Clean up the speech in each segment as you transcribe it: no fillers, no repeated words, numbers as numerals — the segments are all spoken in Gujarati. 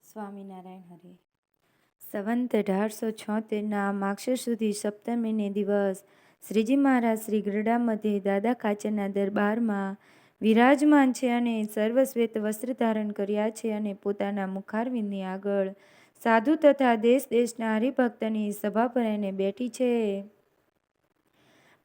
સ્વામિનારાયણ હરે. સંવંત 1876ના માક્ષર સુધી સપ્તમીને દિવસ શ્રીજી મહારાજ શ્રી ગરડા મધ્યે દાદા ખાચરના દરબારમાં વિરાજમાન છે અને સર્વશ્વેત વસ્ત્ર ધારણ કર્યા છે અને પોતાના મુખારવિંદની આગળ સાધુ તથા દેશ દેશના હરિભક્તની સભા ભરાઈને બેઠી છે.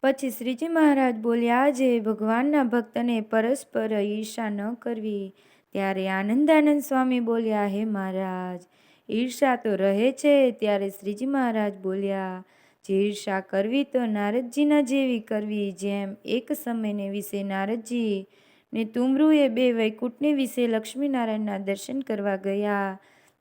પછી શ્રીજી મહારાજ બોલ્યા, જે ભગવાનના ભક્તને પરસ્પર ઈર્ષા ન કરવી. ત્યારે આનંદાનંદ સ્વામી બોલ્યા, હે મહારાજ, ઈર્ષા તો રહે છે. ત્યારે શ્રીજી મહારાજ બોલ્યા, જે ઈર્ષા કરવી તો નારદજીના જેવી કરવી. જેમ એક સમયને વિશે નારદજી ને તુમરુએ બે વૈકુંઠને વિશે લક્ષ્મીનારાયણના દર્શન કરવા ગયા.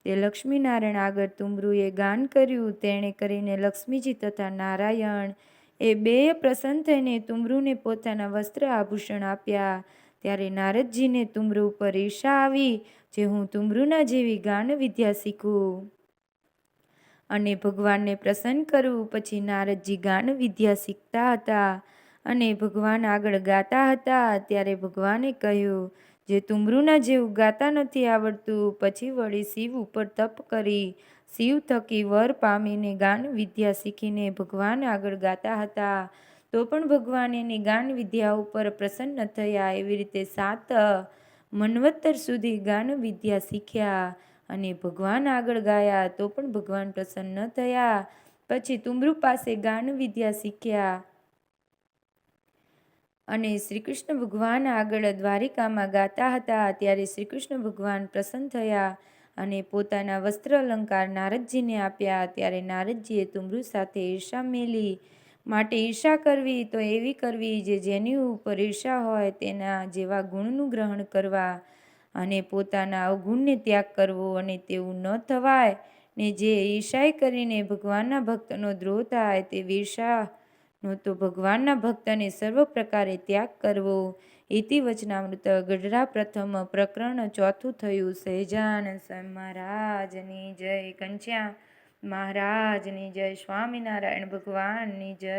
તે લક્ષ્મીનારાયણ આગળ તુમરુએ ગાન કર્યું. તેણે કરીને લક્ષ્મીજી તથા નારાયણ એ બેય પ્રસન્ન થઈને તુમરુને પોતાના વસ્ત્ર આભૂષણ આપ્યા. ત્યારે નારદજીને તુમરુ ઉપર ઈર્ષા આવી, જે હું તુમરુના જેવી ગાન વિદ્યા શીખું અને ભગવાનને પ્રસન્ન કરું. પછી નારદજી ગાન વિદ્યા શીખતા હતા અને ભગવાન આગળ ગાતા હતા. ત્યારે ભગવાને કહ્યું, જે તુમરુના જેવું ગાતા નથી આવડતું. પછી વળી શિવ ઉપર તપ કરી શિવ થકી વર પામીને ગાન વિદ્યા શીખીને ભગવાન આગળ ગાતા હતા. તો પણ ભગવાન એની ગાન વિદ્યા ઉપર પ્રસન્ન ન થયા. એવી રીતે 7 મન્વંતર સુધી ગાન વિદ્યા શીખ્યા અને ભગવાન આગળ ગાયા. તો પણ ભગવાન પ્રસન્ન ન થયા. પછી તુમરુ પાસે ગાન વિદ્યા શીખ્યા અને શ્રી કૃષ્ણ ભગવાન આગળ દ્વારિકામાં ગાતા હતા. ત્યારે શ્રી કૃષ્ણ ભગવાન પ્રસન્ન થયા અને પોતાના વસ્ત્ર અલંકાર નારદજીને આપ્યા. ત્યારે નારદજીએ તુમરુ સાથે ઈર્ષા મેલી. માટે ઈર્ષા કરવી તો એવી કરવી, જે જેની ઉપર ઈર્ષા હોય તેના જેવા ગુણનું ગ્રહણ કરવા અને પોતાના અવગુણને ત્યાગ કરવો. અને તેવું ન થવાય ને જે ઈર્ષાએ કરીને ભગવાનના ભક્તનો દ્રોહ થાય તેવી ઈર્ષાનો તો ભગવાનના ભક્તને સર્વ પ્રકારે ત્યાગ કરવો. ઇતિ વચનામૃત ગઢડા પ્રથમ પ્રકરણ ચોથું થયું. સહજાનંદ સ્વામી મહારાજની જય. ઘનશ્યામ મહારાજની જય. સ્વામિનારાયણ ભગવાનની જય.